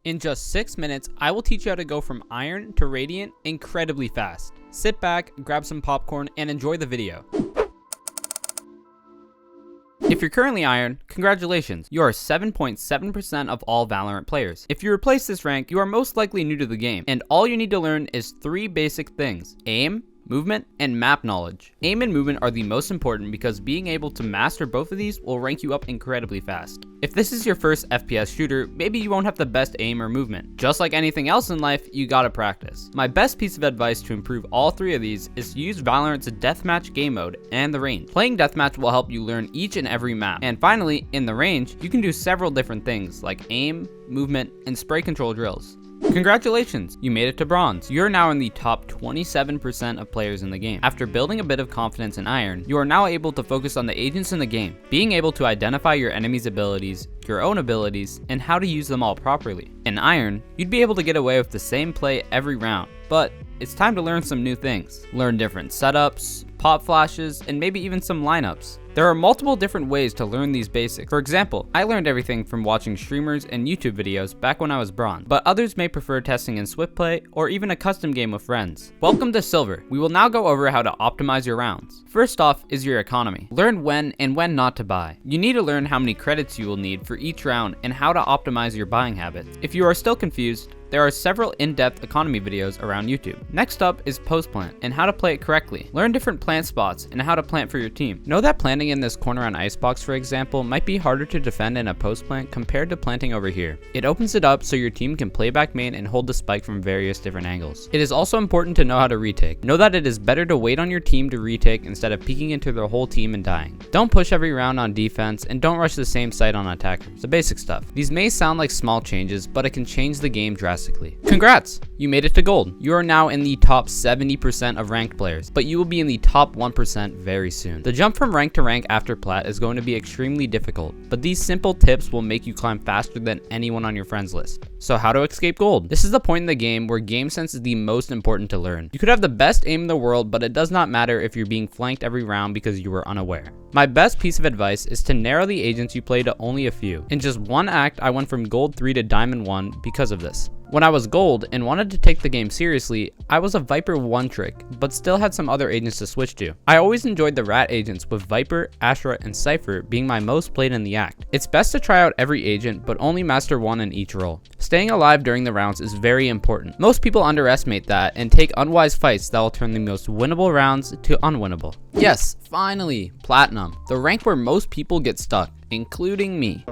In just 6 minutes, I will teach you how to go from Iron to Radiant incredibly fast. Sit back, grab some popcorn, and enjoy the video. If you're currently Iron, congratulations, you are 7.7% of all Valorant players. If you replace this rank, you are most likely new to the game, and all you need to learn is 3 basic things: aim, movement, and map knowledge. Aim and movement are the most important because being able to master both of these will rank you up incredibly fast. If this is your first FPS shooter, maybe you won't have the best aim or movement. Just like anything else in life, you gotta practice. My best piece of advice to improve all 3 of these is to use Valorant's deathmatch game mode and the range. Playing deathmatch will help you learn each and every map. And finally, in the range, you can do several different things like aim, movement, and spray control drills. Congratulations, you made it to bronze. You're now in the top 27% of players in the game. After building a bit of confidence in Iron, you are now able to focus on the agents in the game, being able to identify your enemy's abilities, your own abilities, and how to use them all properly. In Iron, you'd be able to get away with the same play every round, but it's time to learn some new things. Learn different setups, pop flashes, and maybe even some lineups. There are multiple different ways to learn these basics. For example, I learned everything from watching streamers and YouTube videos back when I was bronze, but others may prefer testing in Swift Play or even a custom game with friends. Welcome to Silver. We will now go over how to optimize your rounds. First off is your economy. Learn when and when not to buy. You need to learn how many credits you will need for each round and how to optimize your buying habits. If you are still confused, there are several in-depth economy videos around YouTube. Next up is post plant and how to play it correctly. Learn different plant spots and how to plant for your team. Know that planting in this corner on Icebox, for example, might be harder to defend in a post plant compared to planting over here. It opens it up so your team can play back main and hold the spike from various different angles. It is also important to know how to retake. Know that it is better to wait on your team to retake instead of peeking into their whole team and dying. Don't push every round on defense and don't rush the same site on attackers. The basic stuff. These may sound like small changes, but it can change the game drastically. Congrats! You made it to gold. You are now in the top 70% of ranked players, but you will be in the top 1% very soon. The jump from rank to rank after plat is going to be extremely difficult, but these simple tips will make you climb faster than anyone on your friends list. So how to escape gold? This is the point in the game where game sense is the most important to learn. You could have the best aim in the world, but it does not matter if you're being flanked every round because you were unaware. My best piece of advice is to narrow the agents you play to only a few. In just one act, I went from gold 3 to diamond 1 because of this. When I was gold and wanted to take the game seriously, I was a Viper 1 trick, but still had some other agents to switch to. I always enjoyed the rat agents with Viper, Astra, and Cypher being my most played in the act. It's best to try out every agent, but only master one in each role. Staying alive during the rounds is very important. Most people underestimate that and take unwise fights that will turn the most winnable rounds to unwinnable. Yes, finally, Platinum, the rank where most people get stuck, including me.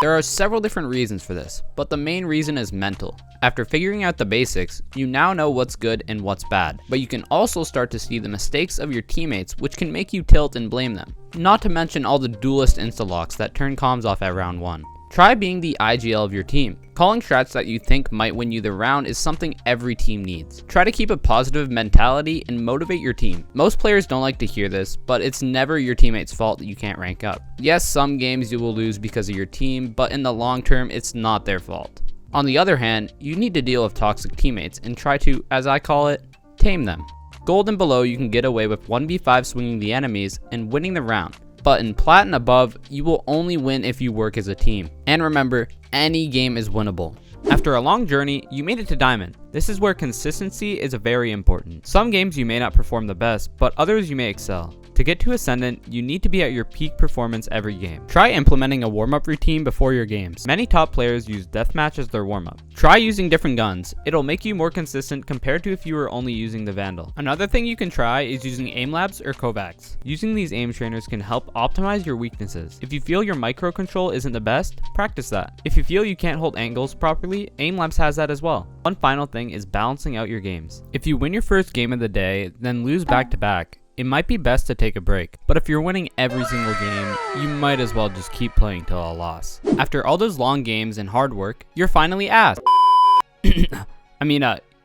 There are several different reasons for this, but the main reason is mental. After figuring out the basics, you now know what's good and what's bad, but you can also start to see the mistakes of your teammates, which can make you tilt and blame them. Not to mention all the duelist insta-locks that turn comms off at round 1. Try being the IGL of your team. Calling strats that you think might win you the round is something every team needs. Try to keep a positive mentality and motivate your team. Most players don't like to hear this, but it's never your teammate's fault that you can't rank up. Yes, some games you will lose because of your team, but in the long term, it's not their fault. On the other hand, you need to deal with toxic teammates and try to, as I call it, tame them. Gold and below, you can get away with 1v5 swinging the enemies and winning the round. But in plat and above, you will only win if you work as a team. And remember, any game is winnable. After a long journey, you made it to diamond. This is where consistency is very important. Some games you may not perform the best, but others you may excel. To get to Ascendant, you need to be at your peak performance every game. Try implementing a warm-up routine before your games. Many top players use deathmatch as their warm-up. Try using different guns. It'll make you more consistent compared to if you were only using the Vandal. Another thing you can try is using aim labs or Kovacs. Using these aim trainers can help optimize your weaknesses. If you feel your micro control isn't the best, practice that. If you feel you can't hold angles properly, aim labs has that as well. One final thing is balancing out your games. If you win your first game of the day, then lose back-to-back, it might be best to take a break, but if you're winning every single game, you might as well just keep playing till a loss. After all those long games and hard work, you're finally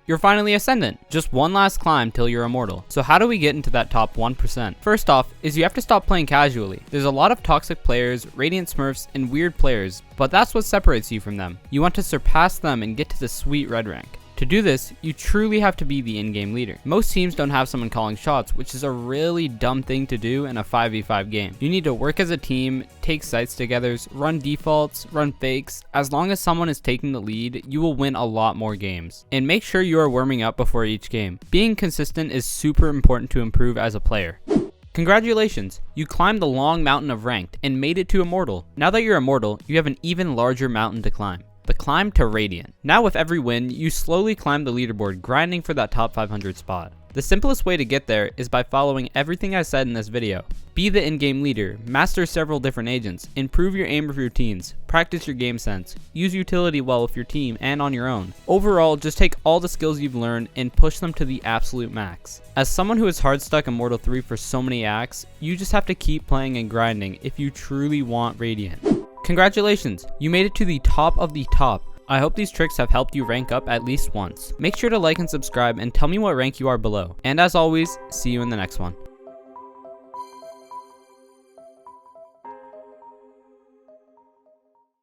you're finally Ascendant. Just one last climb till you're Immortal. So how do we get into that top 1%? First off is you have to stop playing casually. There's a lot of toxic players, Radiant Smurfs, and weird players, but that's what separates you from them. You want to surpass them and get to the sweet red rank. To do this, you truly have to be the in-game leader. Most teams don't have someone calling shots, which is a really dumb thing to do in a 5v5 game. You need to work as a team, take sites together, run defaults, run fakes. As long as someone is taking the lead, you will win a lot more games. And make sure you are warming up before each game. Being consistent is super important to improve as a player. Congratulations, you climbed the long mountain of ranked and made it to Immortal. Now that you're Immortal, you have an even larger mountain to climb. The climb to Radiant. Now with every win, you slowly climb the leaderboard, grinding for that top 500 spot. The simplest way to get there is by following everything I said in this video. Be the in-game leader, master several different agents, improve your aim routines, practice your game sense, use utility well with your team and on your own. Overall, just take all the skills you've learned and push them to the absolute max. As someone who has hard stuck Immortal 3 for so many acts, you just have to keep playing and grinding if you truly want Radiant. Congratulations, you made it to the top of the top. I hope these tricks have helped you rank up at least once. Make sure to like and subscribe and tell me what rank you are below. And as always, see you in the next one.